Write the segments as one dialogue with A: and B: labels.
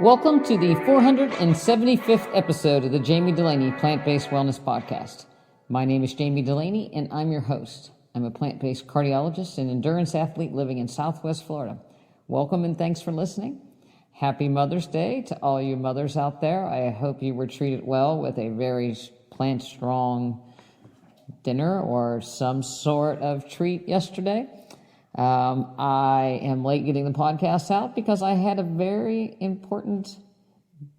A: Welcome to the 475th episode of the Jami Dulaney Plant-Based Wellness Podcast. My name is Jami Dulaney, and I'm your host. I'm a plant-based cardiologist and endurance athlete living in Southwest Florida. Welcome and thanks for listening. Happy Mother's Day to all you mothers out there. I hope you were treated well with a very plant-strong dinner or some sort of treat yesterday. I am late getting the podcast out because I had a very important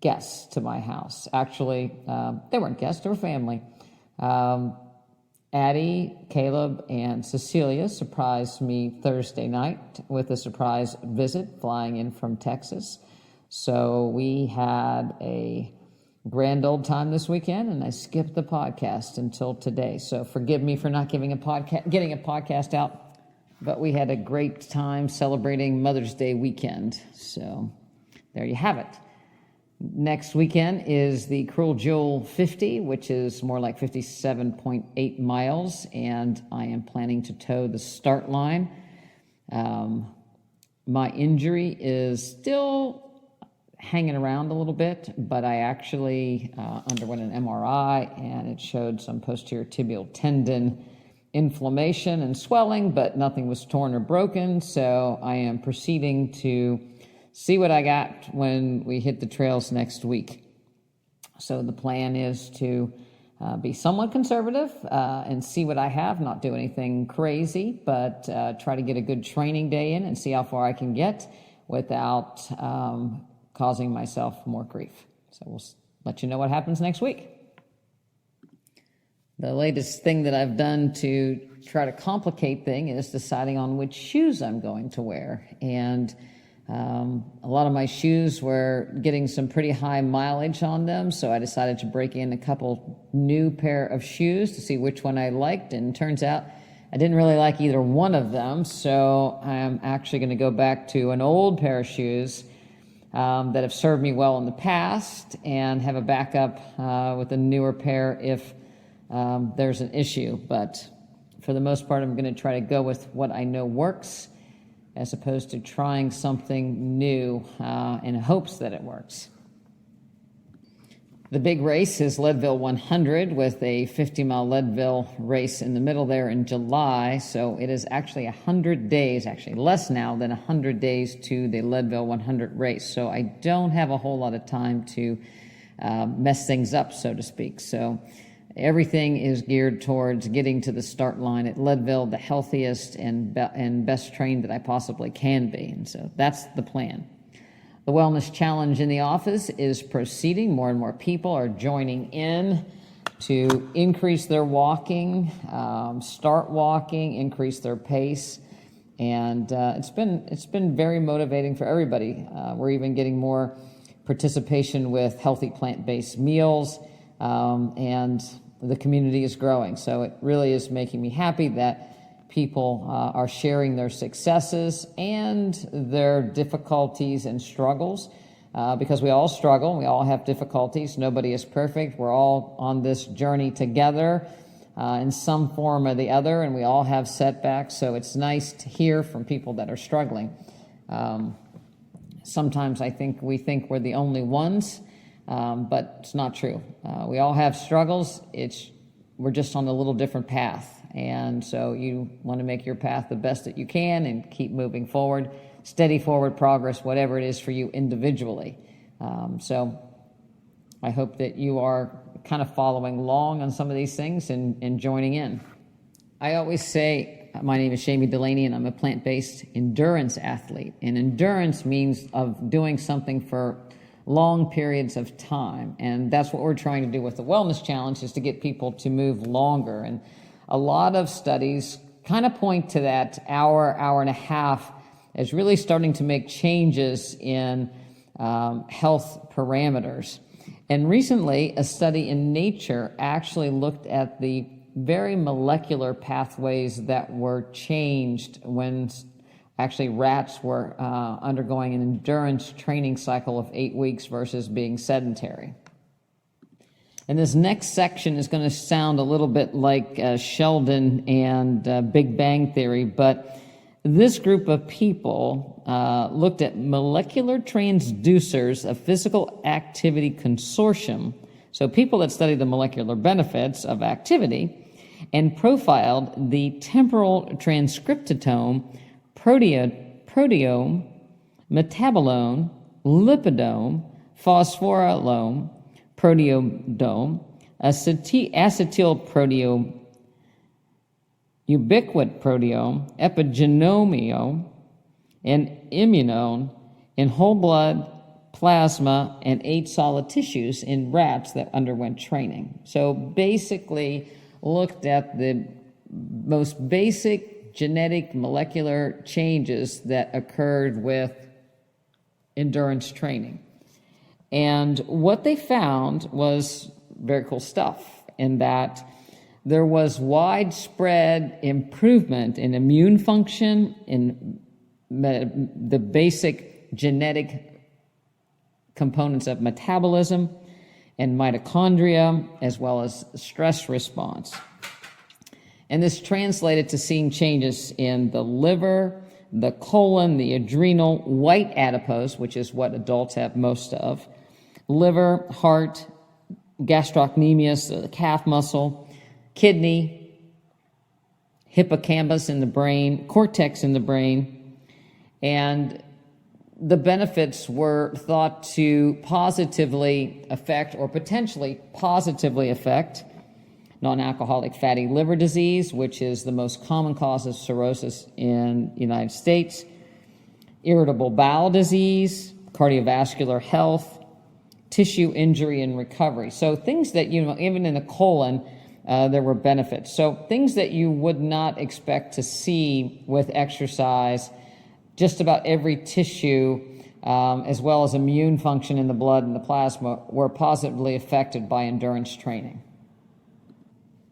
A: guest to my house. Actually, they weren't guests, they were family. Addie, Caleb, and Cecilia surprised me Thursday night with a surprise visit flying in from Texas. So we had a grand old time this weekend, and I skipped the podcast until today. So forgive me for not getting a podcast out. But we had a great time celebrating Mother's Day weekend. So there you have it. Next weekend is the Cruel Jewel 50, which is more like 57.8 miles. And I am planning to toe the start line. My injury is still hanging around a little bit, but I actually underwent an MRI and it showed some posterior tibial tendon inflammation and swelling, but nothing was torn or broken. So I am proceeding to see what I got when we hit the trails next week. So the plan is to be somewhat conservative and see what I have, not do anything crazy, but try to get a good training day in and see how far I can get without causing myself more grief. So we'll let you know what happens next week. The latest thing that I've done to try to complicate things is deciding on which shoes I'm going to wear. And a lot of my shoes were getting some pretty high mileage on them, so I decided to break in a couple new pair of shoes to see which one I liked, and it turns out I didn't really like either one of them, so I'm actually going to go back to an old pair of shoes that have served me well in the past and have a backup with a newer pair if there's an issue. But for the most part, I'm going to try to go with what I know works as opposed to trying something new in hopes that it works. The big race is Leadville 100 with a 50-mile Leadville race in the middle there in July. So it is actually 100 days, actually less now than 100 days to the Leadville 100 race. So I don't have a whole lot of time to mess things up, so to speak. So everything is geared towards getting to the start line at Leadville, the healthiest and best trained that I possibly can be. And so that's the plan. The Wellness Challenge in the office is proceeding. More and more people are joining in to increase their walking, start walking, increase their pace. And it's been very motivating for everybody. We're even getting more participation with healthy plant-based meals, and the community is growing. So it really is making me happy that people are sharing their successes and their difficulties and struggles, because we all struggle and we all have difficulties. Nobody is perfect. We're all on this journey together in some form or the other, and we all have setbacks. So it's nice to hear from people that are struggling. Sometimes we think we're the only ones, but it's not true. We all have struggles. We're just on a little different path. And so you want to make your path the best that you can and keep moving forward, steady forward progress, whatever it is for you individually. So I hope that you are kind of following along on some of these things and joining in. I always say, my name is Jami Dulaney, and I'm a plant-based endurance athlete. And endurance means of doing something for long periods of time. And that's what we're trying to do with the Wellness Challenge, is to get people to move longer. And a lot of studies kind of point to that hour and a half as really starting to make changes in health parameters. And recently, a study in Nature actually looked at the very molecular pathways that were changed when actually rats were undergoing an endurance training cycle of 8 weeks versus being sedentary. And this next section is going to sound a little bit like Sheldon and Big Bang Theory, but This group of people looked at molecular transducers of physical activity consortium, so people that study the molecular benefits of activity, and profiled the temporal transcriptome, proteome, metabolome, lipidome, phosphorylome, proteodome, acetylproteome, ubiquit proteome, epigenomiome, and immunome in whole blood, plasma, and 8 solid tissues in rats that underwent training. So basically looked at the most basic genetic molecular changes that occurred with endurance training. And what they found was very cool stuff, in that there was widespread improvement in immune function, in the basic genetic components of metabolism and mitochondria, as well as stress response. And this translated to seeing changes in the liver, the colon, the adrenal, white adipose, which is what adults have most of, liver, heart, gastrocnemius, the calf muscle, kidney, hippocampus in the brain, cortex in the brain, and the benefits were thought to positively affect, or potentially positively affect, non-alcoholic fatty liver disease, which is the most common cause of cirrhosis in the United States, irritable bowel disease, cardiovascular health, tissue injury and recovery. So things that, even in the colon, there were benefits. So things that you would not expect to see with exercise. Just about every tissue, as well as immune function in the blood and the plasma, were positively affected by endurance training.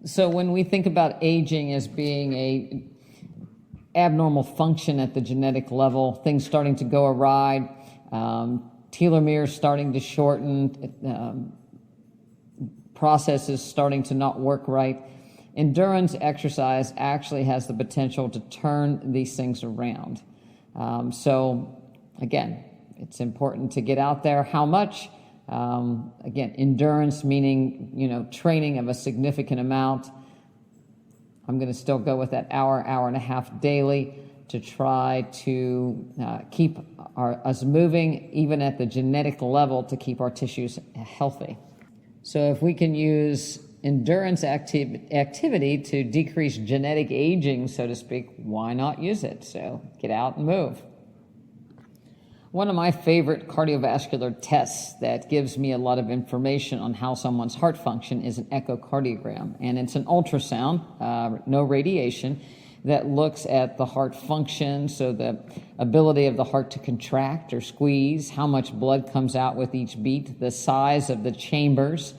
A: So when we think about aging as being a abnormal function at the genetic level, things starting to go awry, telomeres starting to shorten, processes starting to not work right, endurance exercise actually has the potential to turn these things around. So again, it's important to get out there. How much? Again, endurance meaning, training of a significant amount. I'm going to still go with that hour and a half daily to try to keep us moving, even at the genetic level, to keep our tissues healthy. So if we can use endurance activity to decrease genetic aging, so to speak, why not use it? So get out and move. One of my favorite cardiovascular tests that gives me a lot of information on how someone's heart function is an echocardiogram. And it's an ultrasound, no radiation, that looks at the heart function, so the ability of the heart to contract or squeeze, how much blood comes out with each beat, the size of the chambers,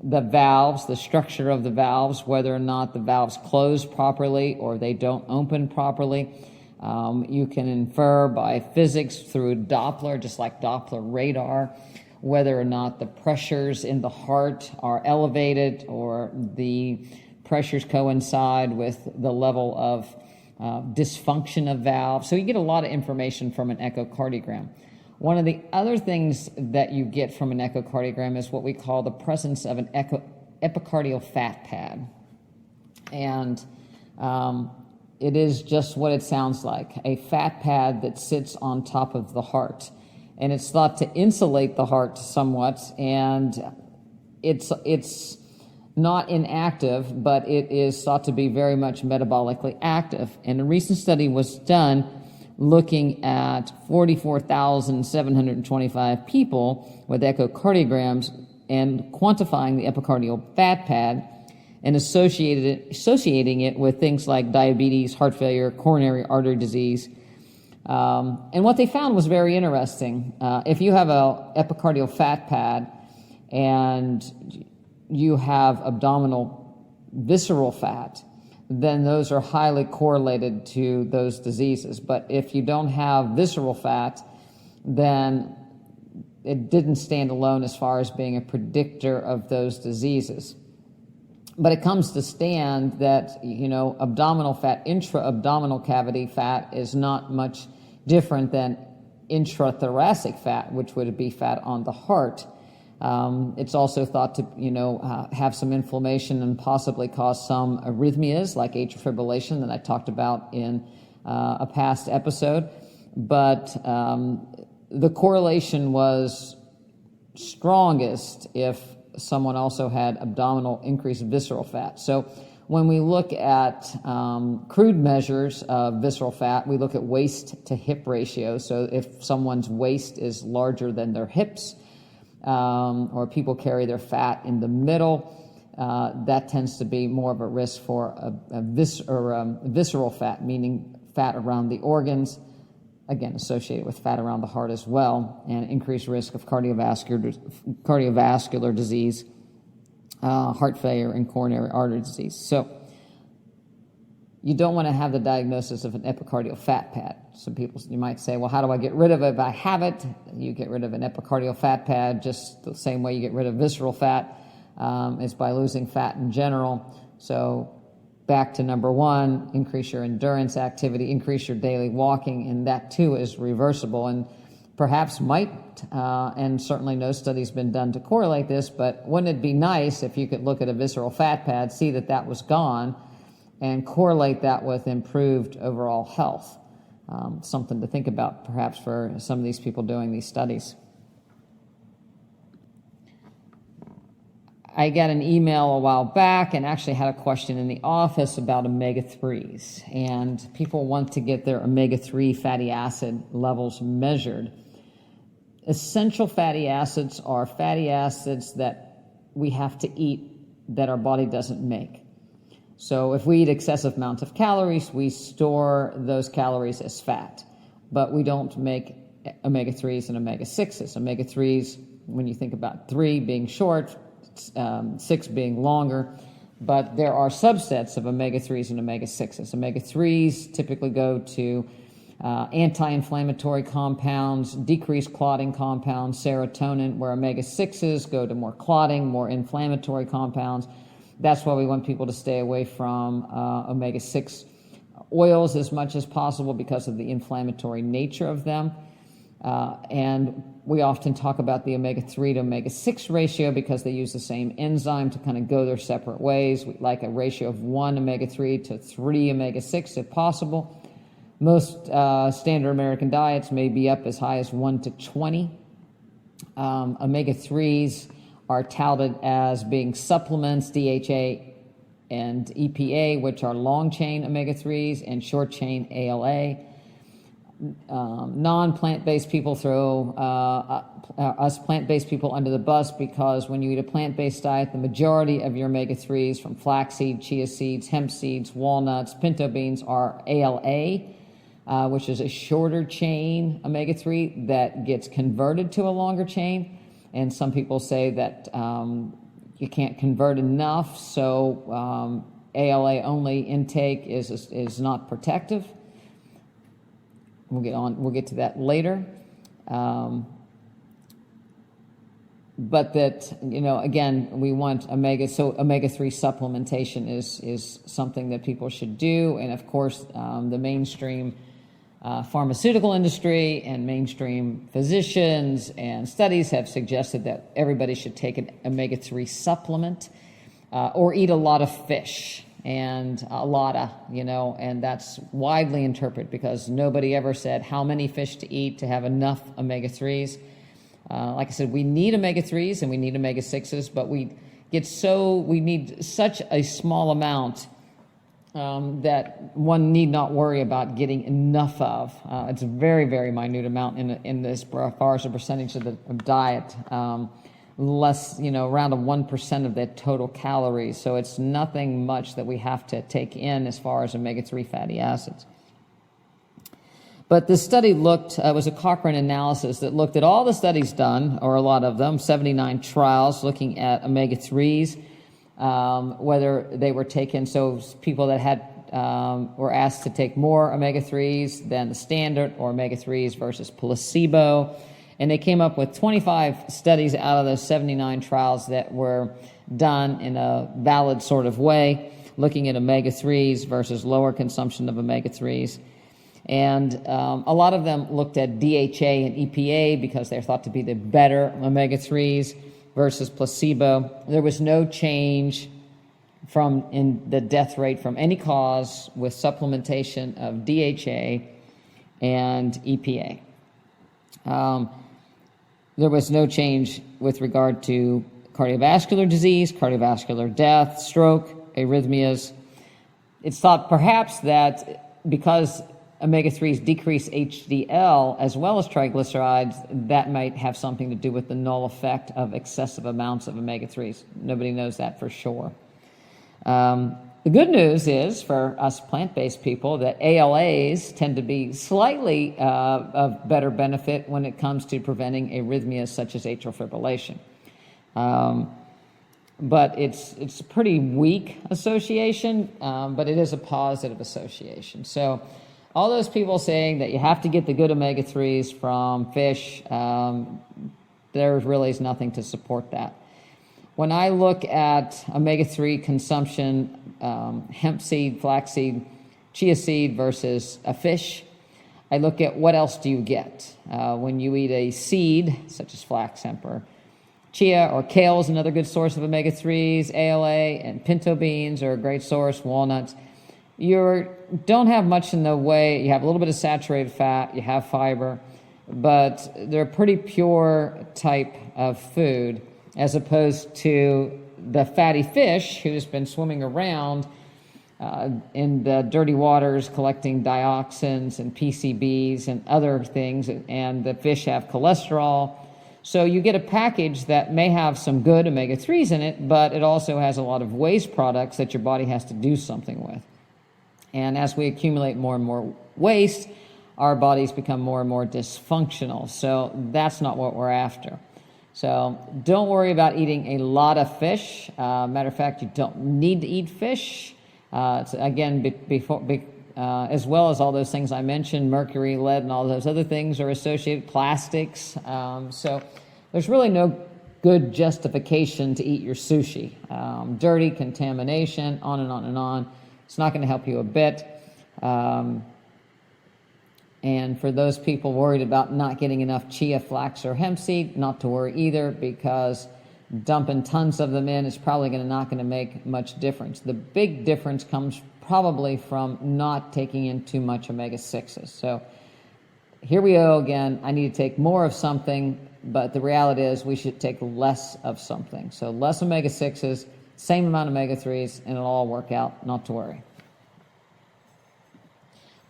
A: the valves, the structure of the valves, whether or not the valves close properly or they don't open properly. You can infer by physics through Doppler, just like Doppler radar, whether or not the pressures in the heart are elevated or the pressures coincide with the level of dysfunction of valves. So you get a lot of information from an echocardiogram. One of the other things that you get from an echocardiogram is what we call the presence of an epicardial fat pad. And it is just what it sounds like, a fat pad that sits on top of the heart. And it's thought to insulate the heart somewhat, and it's not inactive, but it is thought to be very much metabolically active. And a recent study was done looking at 44,725 people with echocardiograms and quantifying the epicardial fat pad and associating it with things like diabetes, heart failure, coronary artery disease. And what they found was very interesting. If you have an epicardial fat pad and you have abdominal visceral fat, then those are highly correlated to those diseases. But if you don't have visceral fat, then it didn't stand alone as far as being a predictor of those diseases. But it comes to stand that, abdominal fat, intra-abdominal cavity fat is not much different than intrathoracic fat, which would be fat on the heart. It's also thought to, have some inflammation and possibly cause some arrhythmias like atrial fibrillation that I talked about in a past episode. But the correlation was strongest if someone also had abdominal increased visceral fat. So when we look at crude measures of visceral fat, we look at waist to hip ratio. So if someone's waist is larger than their hips, or people carry their fat in the middle, that tends to be more of a risk for a visceral fat, meaning fat around the organs, again associated with fat around the heart as well, and increased risk of cardiovascular disease, heart failure, and coronary artery disease. So you don't want to have the diagnosis of an epicardial fat pad. Some people, you might say, well, how do I get rid of it if I have it? You get rid of an epicardial fat pad just the same way you get rid of visceral fat, is by losing fat in general. So back to number one, increase your endurance activity, increase your daily walking, and that too is reversible and perhaps might, and certainly no study's been done to correlate this, but wouldn't it be nice if you could look at a visceral fat pad, see that that was gone, and correlate that with improved overall health? Something to think about perhaps for some of these people doing these studies. I got an email a while back and actually had a question in the office about omega-3s. And people want to get their omega-3 fatty acid levels measured. Essential fatty acids are fatty acids that we have to eat that our body doesn't make. So if we eat excessive amounts of calories, we store those calories as fat. But we don't make omega-3s and omega-6s. Omega-3s, when you think about 3 being short, 6 being longer, but there are subsets of omega-3s and omega-6s. Omega-3s typically go to anti-inflammatory compounds, decreased clotting compounds, serotonin, where omega-6s go to more clotting, more inflammatory compounds. That's why we want people to stay away from omega-6 oils as much as possible because of the inflammatory nature of them. And we often talk about the omega-3 to omega-6 ratio because they use the same enzyme to kind of go their separate ways. We like a ratio of 1 omega-3 to 3 omega-6 if possible. Most standard American diets may be up as high as 1 to 20. Omega-3s are touted as being supplements, DHA and EPA, which are long-chain omega-3s, and short-chain ALA. Non-plant-based people throw us plant-based people under the bus because when you eat a plant-based diet, the majority of your omega-3s from flaxseed, chia seeds, hemp seeds, walnuts, pinto beans are ALA, which is a shorter chain omega-3 that gets converted to a longer chain. And some people say that you can't convert enough, so ALA only intake is not protective. We'll get to that later. But that, again, we want omega-3 supplementation is something that people should do. And of course, the mainstream pharmaceutical industry and mainstream physicians and studies have suggested that everybody should take an omega-3 supplement or eat a lot of fish. And and that's widely interpreted because nobody ever said how many fish to eat to have enough omega-3s. Like I said, we need omega-3s and we need omega-6s, but we need such a small amount that one need not worry about getting enough of. It's a very, very minute amount in this, as far as the percentage of the diet. Less, around 1% of the total calories. So it's nothing much that we have to take in as far as omega-3 fatty acids. But this study was a Cochrane analysis that looked at all the studies done, or a lot of them, 79 trials looking at omega-3s, whether they were taken, so people that had were asked to take more omega-3s than the standard or omega-3s versus placebo. And they came up with 25 studies out of those 79 trials that were done in a valid sort of way, looking at omega-3s versus lower consumption of omega-3s. And a lot of them looked at DHA and EPA because they're thought to be the better omega-3s versus placebo. There was no change in the death rate from any cause with supplementation of DHA and EPA. There was no change with regard to cardiovascular disease, cardiovascular death, stroke, arrhythmias. It's thought perhaps that because omega-3s decrease HDL as well as triglycerides, that might have something to do with the null effect of excessive amounts of omega-3s. Nobody knows that for sure. The good news is for us plant-based people that ALAs tend to be slightly of better benefit when it comes to preventing arrhythmias such as atrial fibrillation. But it's a pretty weak association, but it is a positive association. So all those people saying that you have to get the good omega-3s from fish, there really is nothing to support that. When I look at omega-3 consumption, hemp seed, flaxseed, chia seed versus a fish, I look at what else do you get. When you eat a seed, such as flax, hemp, or chia, or kale is another good source of omega-3s, ALA and pinto beans are a great source, walnuts. You don't have much in the way, you have a little bit of saturated fat, you have fiber, but they're a pretty pure type of food, as opposed to the fatty fish who's been swimming around in the dirty waters collecting dioxins and PCBs and other things, and the fish have cholesterol. So you get a package that may have some good omega-3s in it, but it also has a lot of waste products that your body has to do something with. And as we accumulate more and more waste, our bodies become more and more dysfunctional. So that's not what we're after. So don't worry about eating a lot of fish. Matter of fact, you don't need to eat fish. Again, as well as all those things I mentioned, mercury, lead, and all those other things are associated, plastics. So there's really no good justification to eat your sushi. Dirty, contamination, on and on and on. It's not going to help you a bit. And for those people worried about not getting enough chia, flax, or hemp seed, not to worry either, because dumping tons of them in is probably not going to make much difference. The big difference comes probably from not taking in too much omega-6s. So here we go again. I need to take more of something, but the reality is we should take less of something. So less omega-6s, same amount of omega-3s, and it'll all work out, not to worry.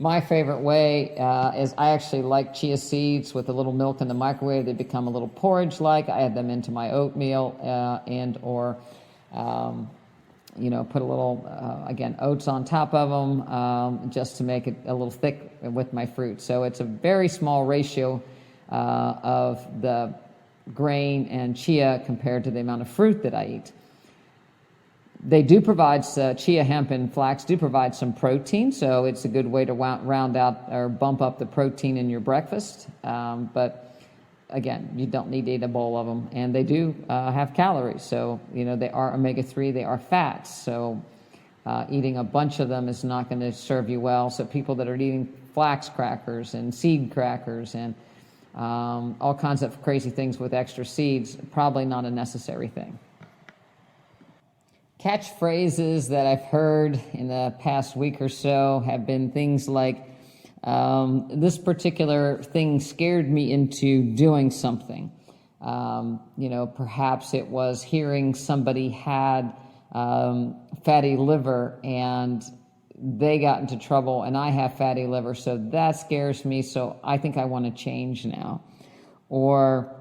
A: My favorite way is I actually like chia seeds with a little milk in the microwave. They become a little porridge-like. I add them into my oatmeal or put a little, again, oats on top of them just to make it a little thick with my fruit. So it's a very small ratio of the grain and chia compared to the amount of fruit that I eat. They do provide, chia, hemp, and flax do provide some protein, so it's a good way to round out or bump up the protein in your breakfast. But again, you don't need to eat a bowl of them. And they do have calories, so they are omega-3, they are fats. So eating a bunch of them is not going to serve you well. So people that are eating flax crackers and seed crackers and all kinds of crazy things with extra seeds, probably not a necessary thing. Catchphrases that I've heard in the past week or so have been things like, this particular thing scared me into doing something. Perhaps it was hearing somebody had fatty liver and they got into trouble and I have fatty liver, so that scares me, so I think I want to change now. Or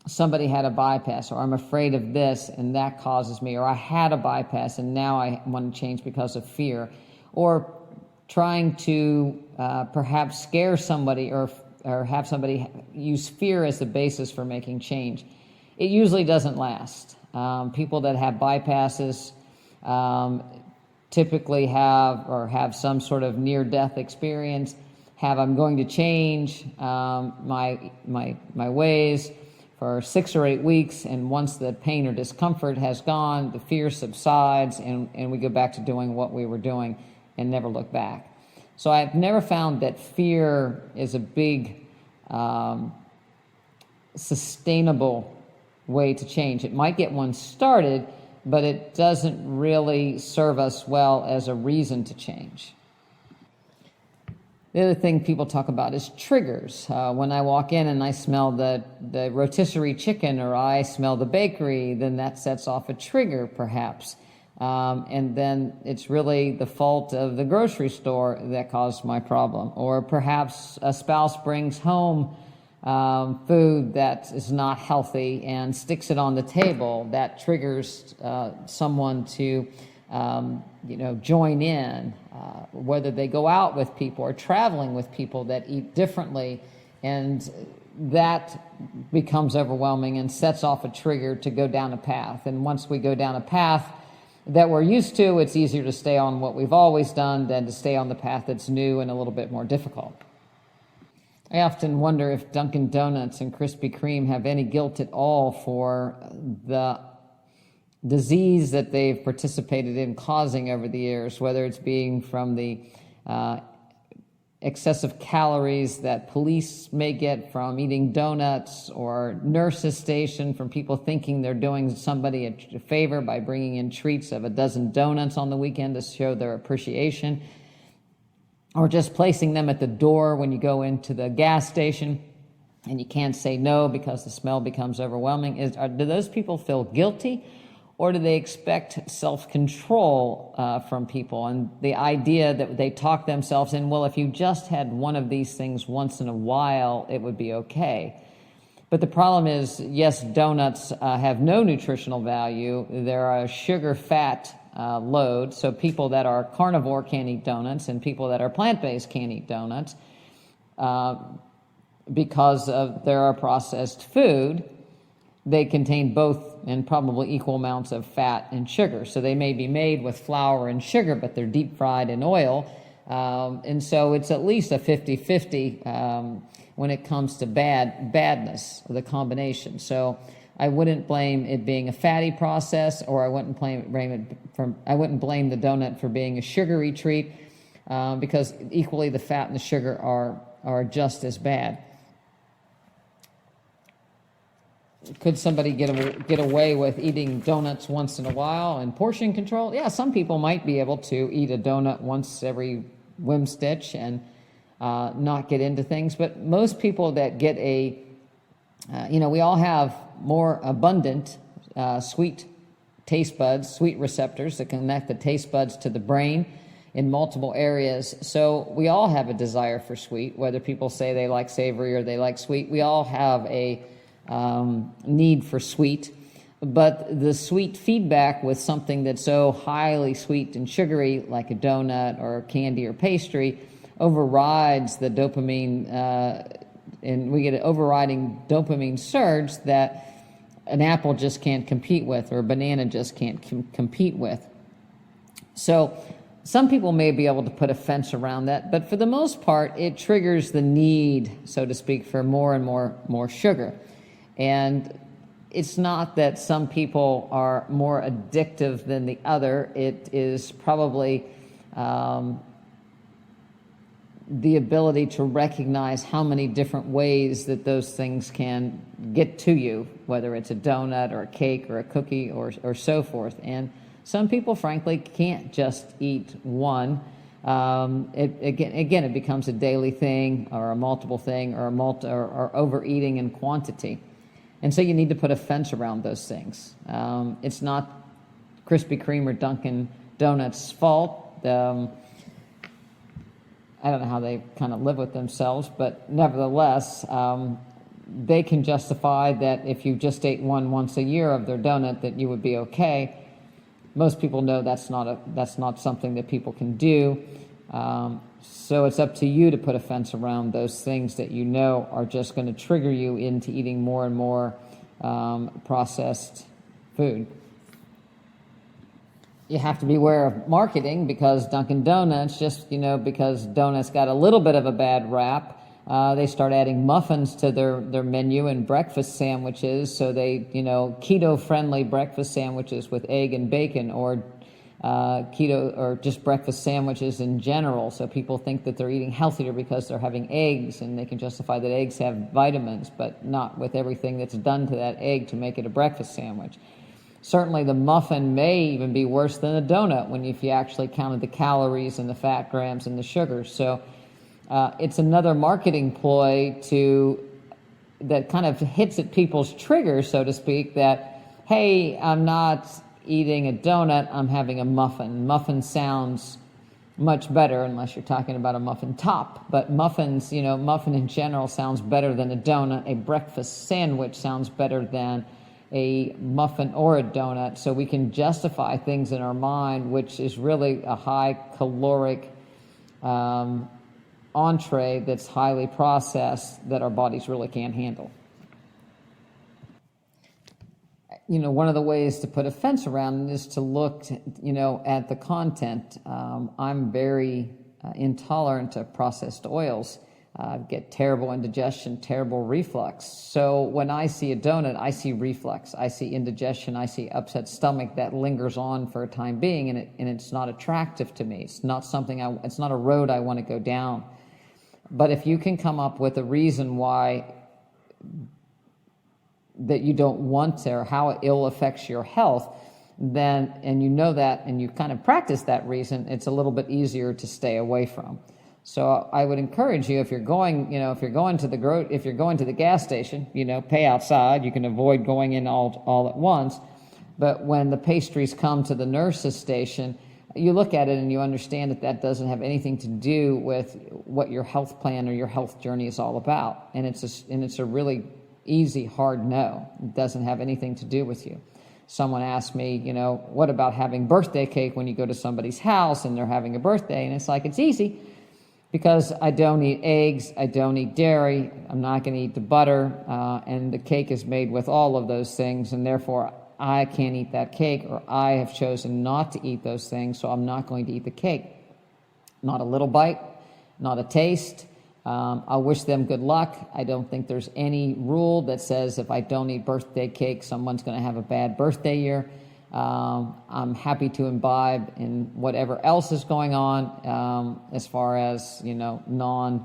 A: somebody had a bypass, or I'm afraid of this and that causes me, or I had a bypass and now I want to change because of fear, or trying to perhaps scare somebody or have somebody use fear as the basis for making change. It usually doesn't last. People that have bypasses typically have some sort of near-death experience, I'm going to change my ways for 6 or 8 weeks, and once the pain or discomfort has gone, the fear subsides, and we go back to doing what we were doing and never look back. So I've never found that fear is a big sustainable way to change. It might get one started, but it doesn't really serve us well as a reason to change. The other thing people talk about is triggers. When I walk in and I smell the rotisserie chicken, or I smell the bakery, then that sets off a trigger perhaps. And then it's really the fault of the grocery store that caused my problem. Or perhaps a spouse brings home food that is not healthy and sticks it on the table. That triggers someone to join in, whether they go out with people or traveling with people that eat differently, and that becomes overwhelming and sets off a trigger to go down a path. And once we go down a path that we're used to, it's easier to stay on what we've always done than to stay on the path that's new and a little bit more difficult. I often wonder if Dunkin' Donuts and Krispy Kreme have any guilt at all for the disease that they've participated in causing over the years, whether it's being from the excessive calories that police may get from eating donuts, or nurses station from people thinking they're doing somebody a favor by bringing in treats of a dozen donuts on the weekend to show their appreciation, or just placing them at the door when you go into the gas station and you can't say no because the smell becomes overwhelming. Do those people feel guilty, or do they expect self-control from people? And the idea that they talk themselves in, well, if you just had one of these things once in a while, it would be okay. But the problem is, yes, donuts have no nutritional value. They're a sugar-fat load, so people that are carnivore can't eat donuts, and people that are plant-based can't eat donuts because they're a processed food. They contain both and probably equal amounts of fat and sugar. So they may be made with flour and sugar, but they're deep fried in oil. And so it's at least a 50-50 when it comes to badness of the combination. So I wouldn't blame it being a fatty process, or I wouldn't blame the donut for being a sugary treat, because equally the fat and the sugar are just as bad. Could somebody get away with eating donuts once in a while and portion control? Yeah, some people might be able to eat a donut once every whim stitch and not get into things. But most people that get we all have more abundant sweet taste buds, sweet receptors that connect the taste buds to the brain in multiple areas. So we all have a desire for sweet, whether people say they like savory or they like sweet. We all have a need for sweet, but the sweet feedback with something that's so highly sweet and sugary, like a donut or candy or pastry, overrides the dopamine, and we get an overriding dopamine surge that an apple just can't compete with, or a banana just can't compete with. So some people may be able to put a fence around that, but for the most part, it triggers the need, so to speak, for more and more sugar. And it's not that some people are more addictive than the other. It is probably the ability to recognize how many different ways that those things can get to you, whether it's a donut or a cake or a cookie or so forth. And some people, frankly, can't just eat one. It becomes a daily thing, or a multiple thing, or overeating in quantity. And so you need to put a fence around those things. It's not Krispy Kreme or Dunkin' Donuts' fault. I don't know how they kind of live with themselves, but nevertheless, they can justify that if you just ate one once a year of their donut, that you would be okay. Most people know that's not something that people can do. So it's up to you to put a fence around those things that you know are just going to trigger you into eating more and more processed food. you have to be aware of marketing, because Dunkin' Donuts, just, because donuts got a little bit of a bad rap, they start adding muffins to their menu and breakfast sandwiches. So they, keto-friendly breakfast sandwiches with egg and bacon, or keto, or just breakfast sandwiches in general. So people think that they're eating healthier because they're having eggs, and they can justify that eggs have vitamins, but not with everything that's done to that egg to make it a breakfast sandwich. Certainly the muffin may even be worse than a donut if you actually counted the calories and the fat grams and the sugars. So it's another marketing ploy that kind of hits at people's triggers, so to speak, that, hey, I'm not eating a donut, I'm having a muffin. Muffin sounds much better, unless you're talking about a muffin top. But muffins, muffin in general sounds better than a donut. A breakfast sandwich sounds better than a muffin or a donut. So we can justify things in our mind, which is really a high caloric entree that's highly processed, that our bodies really can't handle. One of the ways to put a fence around it is to look, at the content. I'm very intolerant to processed oils. Get terrible indigestion, terrible reflux. So when I see a donut, I see reflux, I see indigestion, I see upset stomach that lingers on for a time being, and it's not attractive to me. It's not it's not a road I want to go down. But if you can come up with a reason why that you don't want to, or how it ill affects your health, then, and that, and you kind of practice that reason, it's a little bit easier to stay away from. So I would encourage you, if you're going to the gas station, pay outside. You can avoid going in all at once. But when the pastries come to the nurse's station, you look at it and you understand that doesn't have anything to do with what your health plan or your health journey is all about. And it's a really easy, hard no. It doesn't have anything to do with you. Someone asked me, what about having birthday cake when you go to somebody's house and they're having a birthday? And it's like, it's easy, because I don't eat eggs, I don't eat dairy, I'm not going to eat the butter, and the cake is made with all of those things, and therefore I can't eat that cake, or I have chosen not to eat those things, so I'm not going to eat the cake. Not a little bite, not a taste. I wish them good luck. I don't think there's any rule that says if I don't eat birthday cake, someone's going to have a bad birthday year. I'm happy to imbibe in whatever else is going on, as far as, non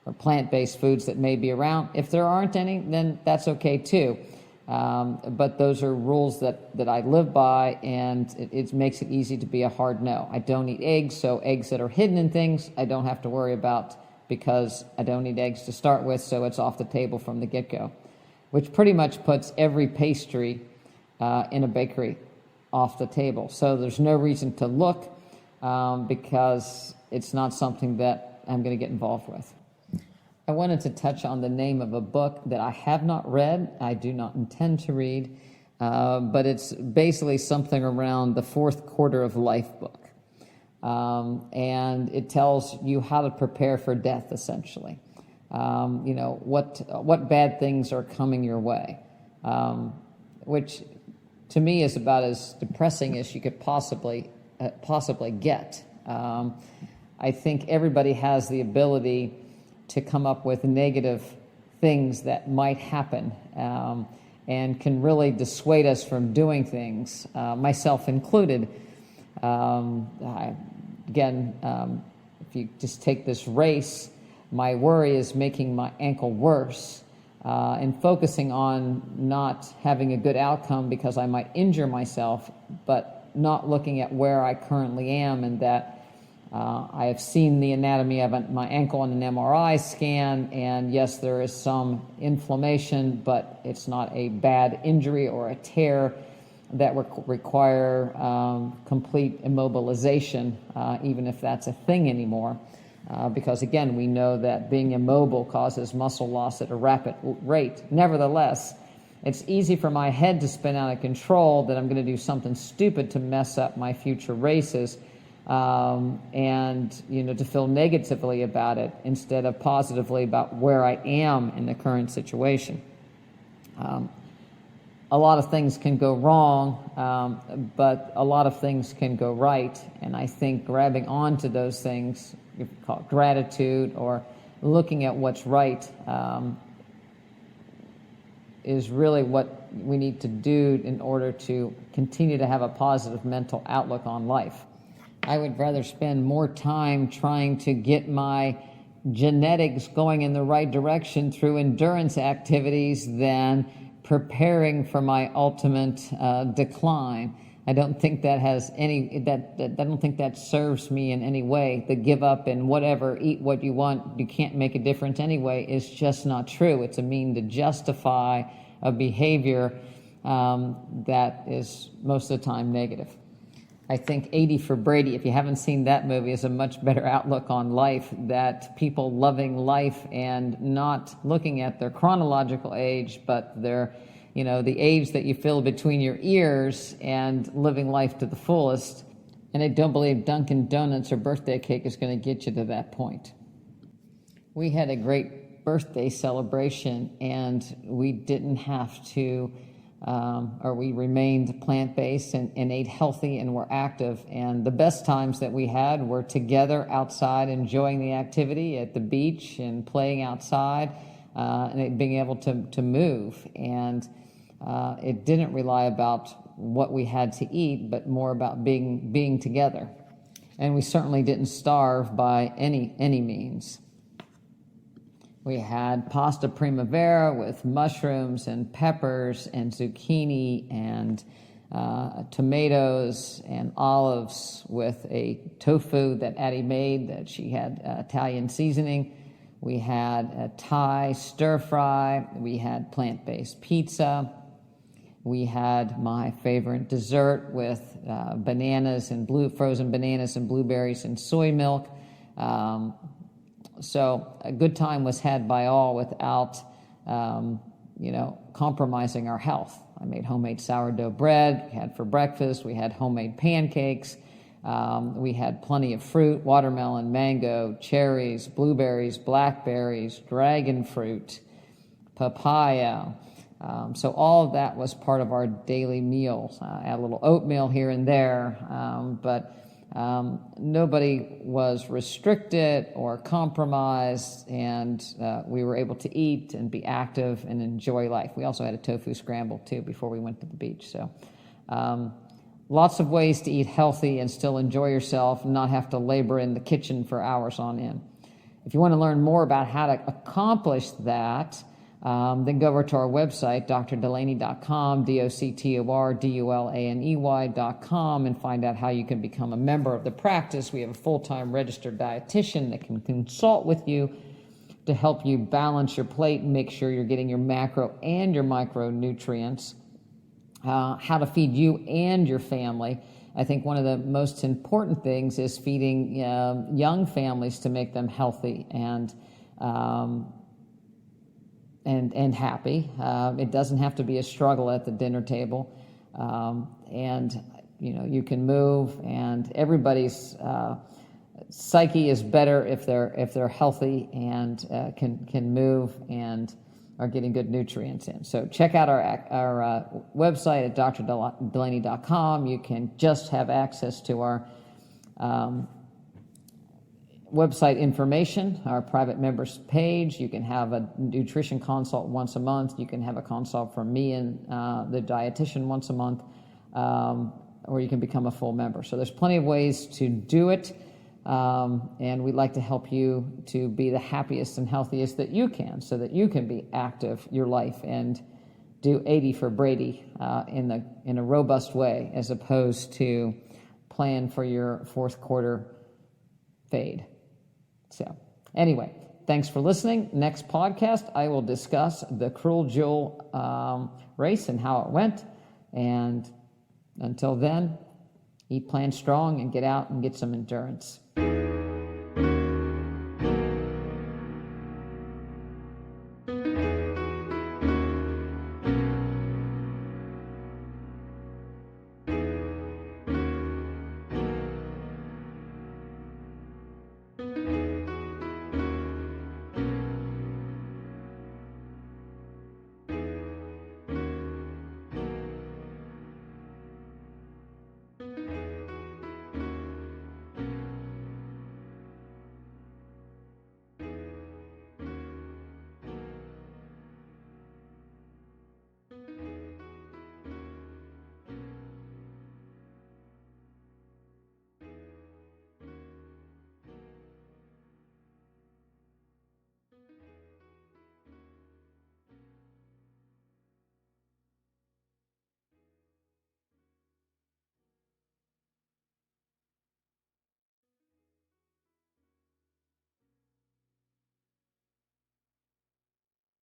A: or plant-based foods that may be around. If there aren't any, then that's okay too. But those are rules that I live by, and it makes it easy to be a hard no. I don't eat eggs, so eggs that are hidden in things I don't have to worry about, because I don't eat eggs to start with, so it's off the table from the get-go, which pretty much puts every pastry in a bakery off the table. So there's no reason to look, because it's not something that I'm going to get involved with. I wanted to touch on the name of a book that I have not read, I do not intend to read, but it's basically something around the fourth quarter of life book. And it tells you how to prepare for death, essentially. What bad things are coming your way, which to me is about as depressing as you could possibly get. I think everybody has the ability to come up with negative things that might happen, and can really dissuade us from doing things, myself included. If you just take this race, my worry is making my ankle worse, and focusing on not having a good outcome because I might injure myself, but not looking at where I currently am, and that I have seen the anatomy of my ankle on an MRI scan, and yes, there is some inflammation, but it's not a bad injury or a tear that require complete immobilization, even if that's a thing anymore. Because again, we know that being immobile causes muscle loss at a rapid rate. Nevertheless, it's easy for my head to spin out of control that I'm going to do something stupid to mess up my future races, and to feel negatively about it instead of positively about where I am in the current situation. a lot of things can go wrong, but a lot of things can go right. And I think grabbing onto those things, you could call it gratitude or looking at what's right, is really what we need to do in order to continue to have a positive mental outlook on life. I would rather spend more time trying to get my genetics going in the right direction through endurance activities than preparing for my ultimate decline. I don't think that has any, I don't think that serves me in any way. The give up and whatever, eat what you want, you can't make a difference anyway, is just not true. It's a mean to justify a behavior that is most of the time negative. I think 80 for Brady, if you haven't seen that movie, is a much better outlook on life, that people loving life and not looking at their chronological age, but their, the age that you feel between your ears and living life to the fullest. And I don't believe Dunkin' Donuts or birthday cake is going to get you to that point. We had a great birthday celebration, and we didn't have to we remained plant-based and ate healthy and were active. And the best times that we had were together outside, enjoying the activity at the beach and playing outside, and being able to move. And it didn't rely about what we had to eat, but more about being together. And we certainly didn't starve by any means. We had pasta primavera with mushrooms and peppers and zucchini and tomatoes and olives with a tofu that Addie made that she had Italian seasoning. We had a Thai stir fry. We had plant-based pizza. We had my favorite dessert with bananas and frozen bananas and blueberries and soy milk. So a good time was had by all without, compromising our health. I made homemade sourdough bread. We had for breakfast. We had homemade pancakes. We had plenty of fruit: watermelon, mango, cherries, blueberries, blackberries, dragon fruit, papaya. So all of that was part of our daily meals. I had a little oatmeal here and there, but nobody was restricted or compromised, and we were able to eat and be active and enjoy life. We also had a tofu scramble too before we went to the beach. So lots of ways to eat healthy and still enjoy yourself and not have to labor in the kitchen for hours on end. If you want to learn more about how to accomplish that, then go over to our website, drdulaney.com, DoctorDulaney.com, and find out how you can become a member of the practice. We have a full-time registered dietitian that can consult with you to help you balance your plate and make sure you're getting your macro and your micronutrients, how to feed you and your family. I think one of the most important things is feeding young families to make them healthy and happy. It doesn't have to be a struggle at the dinner table. You can move, and everybody's psyche is better if they're healthy and can move and are getting good nutrients in. So check out our website at drdulaney.com. You can just have access to our website information, our private members page. You can have a nutrition consult once a month. You can have a consult from me and the dietitian once a month, or you can become a full member. So there's plenty of ways to do it, and we'd like to help you to be the happiest and healthiest that you can, so that you can be active your life and do 80 for Brady in a robust way, as opposed to plan for your fourth quarter fade. So anyway, thanks for listening. Next podcast, I will discuss the Cruel Jewel race and how it went. And until then, eat, plan strong, and get out and get some endurance.